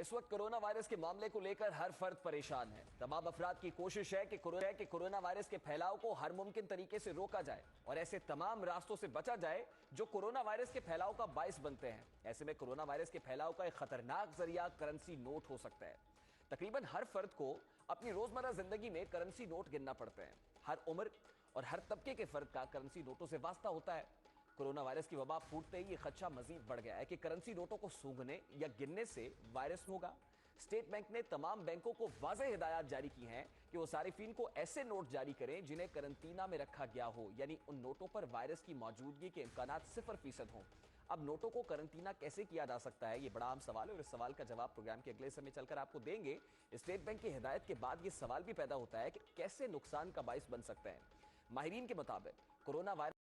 इस वक्त corona virus के मामले को लेकर हर फर्द परेशान है। तमाम अफराद की कोशिश है कि कोरोना वायरस के फैलाव को हर मुमकिन तरीके से रोका जाए और ऐसे तमाम रास्तों से बचा जाए जो कोरोना वायरस के फैलाव का बाइस बनते हैं। ऐसे में कोरोना वायरस के फैलाव का एक खतरनाक जरिया करेंसी नोट हो सकता है। तकरीबन हर फर्द को अपनी रोजमर्रा जिंदगी में करेंसी नोट गिनना पड़ते हैं। हर उम्र और हर तबके के फर्द का करेंसी नोटों से वास्ता होता है। कोरोना वायरस की वबा फूटते ही ये खदशा मजीद बढ़ गया है कि करेंसी नोटों को सूंघने या गिनने से वायरस होगा। स्टेट बैंक ने तमाम बैंकों को वाज़ेह हिदायत जारी की हैं कि वो सारिफीन को ऐसे नोट जारी करें जिन्हें करंटीना में रखा गया हो, यानी उन नोटों पर वायरस की मौजूदगी के इम्कानात 0% हों। अब नोटों को करंटीना कैसे किया जा सकता है, ये बड़ा आम सवाल है और इस सवाल का जवाब प्रोग्राम के अगले समय चलकर आपको देंगे। स्टेट बैंक की हिदायत के बाद ये सवाल भी पैदा होता है कि कैसे नुकसान का बाइस बन सकते हैं। माहिरीन के मुताबिक कोरोना वायरस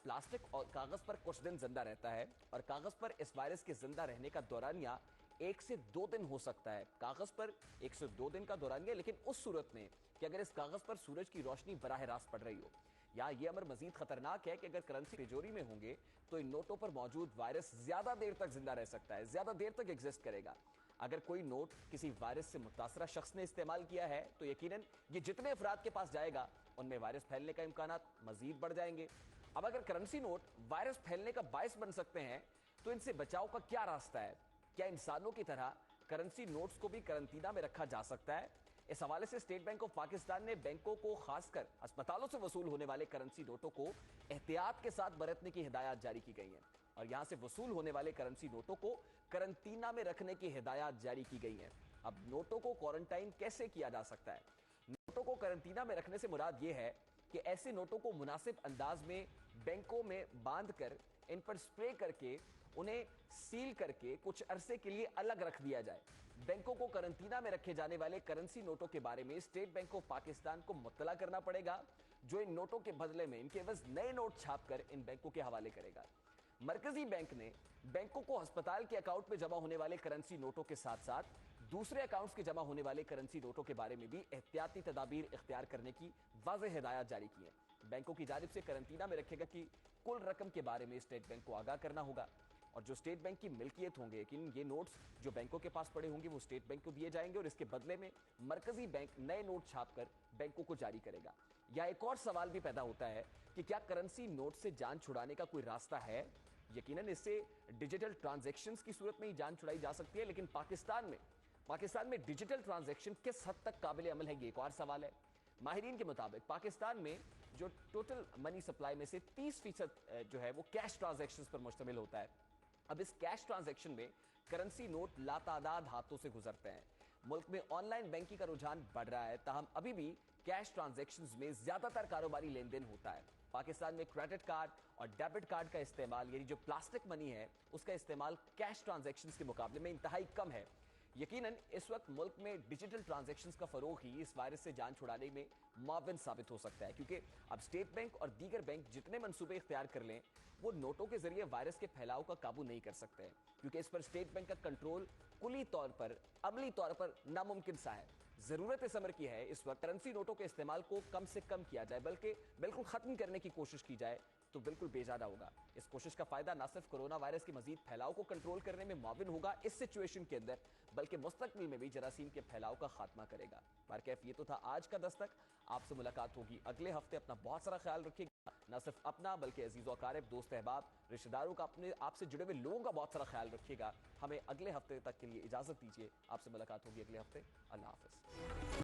प्लास्टिक और कागज पर कुछ दिन जिंदा रहता है और कागज पर इस वायरस के जिंदा रहने का दौरानिया 1 से 2 दिन हो सकता है। कागज पर 1 से 2 दिन का दौरानिया, लेकिन उस सूरत में कि अगर इस कागज पर सूरज की रोशनी बराह रास्त पड़ रही हो। या यह अमर मजीद खतरनाक है कि अगर करेंसी तिजोरी में होंगे तो इन नोटों पर मौजूद वायरस ज्यादा देर तक जिंदा रह सकता है, ज्यादा देर तक एग्जिस्ट करेगा। अगर कोई नोट किसी वायरस से मुतासरा शख्स ने इस्तेमाल किया है तो यकीनन ये जितने अफराद के पास जाएगा उनमें वायरस फैलने का इम्कानात मजीद बढ़ जाएंगे। अब अगर करेंसी नोट वायरस फैलने का बायस बन सकते हैं तो इनसे बचाव का क्या रास्ता है? क्या इंसानों की तरह करेंसी नोट्स को भी करंटीना में रखा जा सकता है? इस हवाले से स्टेट बैंक ऑफ पाकिस्तान ने बैंकों को, खासकर अस्पतालों से वसूल होने वाले करेंसी नोटों को एहतियात के साथ बरतने की हिदायत जारी की गई है और यहां से वसूल होने वाले करेंसी नोटों को करंटीना में रखने की हिदायत जारी की गई है। अब नोटों को क्वारंटाइन कैसे किया जा सकता है? नोटों को करंटीना में रखने से मुराद यह है कि ऐसे नोटों को मुनासिब अंदाज में बैंकों में बांध कर इन पर स्प्रे करके उन्हें सील करके कुछ अरसे के लिए अलग रख दिया जाए। बैंकों को करंटीना में रखे जाने वाले करेंसी नोटों के बारे में स्टेट बैंक ऑफ पाकिस्तान को मुत्तला करना पड़ेगा, जो इन नोटों के बदले में इनके एवज नए नोट छापकर इन बैंकों के हवाले करेगा। मरकजी बैंक ने बैंकों को अस्पताल के अकाउंट में जमा होने वाले करेंसी नोटों के साथ साथ दूसरे अकाउंट्स के जमा होने वाले करेंसी नोटों के बारे में भी एहतियाती तदाबीर इख्तियार करने की वाज़ेह हिदायत जारी की है। बैंकों की जानिब से करंटीना में रखेगा कि कुल रकम के बारे में स्टेट बैंक को आगाह करना होगा और जो स्टेट बैंक की मिल्कियत होंगे, लेकिन ये नोट्स जो बैंकों के पास पड़े होंगे वो स्टेट बैंक को दिए जाएंगे और इसके बदले में मरकजी बैंक नए नोट छापकर बैंकों को जारी करेगा। या एक और सवाल भी पैदा होता है कि क्या करेंसी नोट से जान छुड़ाने का कोई रास्ता है? यकीनन इससे डिजिटल ट्रांजैक्शंस की सूरत में ही जान छुड़ाई जा सकती है, लेकिन पाकिस्तान में डिजिटल ट्रांजैक्शन किस हद तक काबिल अमल है, ये एक और सवाल है। माहिरीन के मुताबिक पाकिस्तान में जो टोटल मनी सप्लाई में से 30% जो है वो कैश ट्रांजैक्शंस पर मुश्तमिल होता है। अब इस कैश ट्रांजैक्शन में करेंसी नोट लातादाद हाथों से गुजरते हैं। मुल्क में ऑनलाइन बैंकिंग का रुझान बढ़ रहा है, ताहम अभी भी कैश ट्रांजैक्शंस में ज्यादातर कारोबारी लेन देन होता है। पाकिस्तान में क्रेडिट कार्ड और डेबिट कार्ड का इस्तेमाल, यानी जो प्लास्टिक मनी है उसका इस्तेमाल कैश ट्रांजैक्शंस के मुकाबले में इंतहाई कम है। यकीनन इस वक्त मुल्क में डिजिटल ट्रांजैक्शंस का फरोग ही इस वायरस से जान छुड़ाने में मुआविन साबित हो सकता है, क्योंकि अब स्टेट बैंक और दीगर बैंक जितने मंसूबे इख्तियार कर लें वो नोटों के जरिए वायरस के फैलाव का काबू नहीं कर सकते हैं, क्योंकि इस पर स्टेट बैंक का कंट्रोल कुली तौर पर, अमली तौर पर नामुमकिन सा है। जरूरत इस अमर की है इस वक्त करेंसी नोटों के इस्तेमाल को कम से कम किया जाए, बल्कि बिल्कुल खत्म करने की कोशिश की जाए तो बिल्कुल बेजादा होगा। इस कोशिश का फायदा न सिर्फ कोरोना वायरस के मजीद फैलाव को कंट्रोल करने में मुआविन होगा इस सिचुएशन के अंदर, बल्कि मुस्तकबिल में भी जरासीम के फैलाव का खात्मा करेगा। बारकैफ ये तो था आज का दस्तक। आपसे मुलाकात होगी अगले हफ्ते। अपना बहुत सारा ख्याल रखिएगा, न सिर्फ अपना बल्कि अजीज़ो अकारिब, दोस्त अहबाब, रिश्तेदारों का, अपने आपसे जुड़े हुए लोगों का बहुत सारा ख्याल रखिएगा। हमें अगले हफ्ते तक के लिए इजाजत दीजिए। आपसे मुलाकात होगी अगले हफ्ते। अल्लाह हाफिज।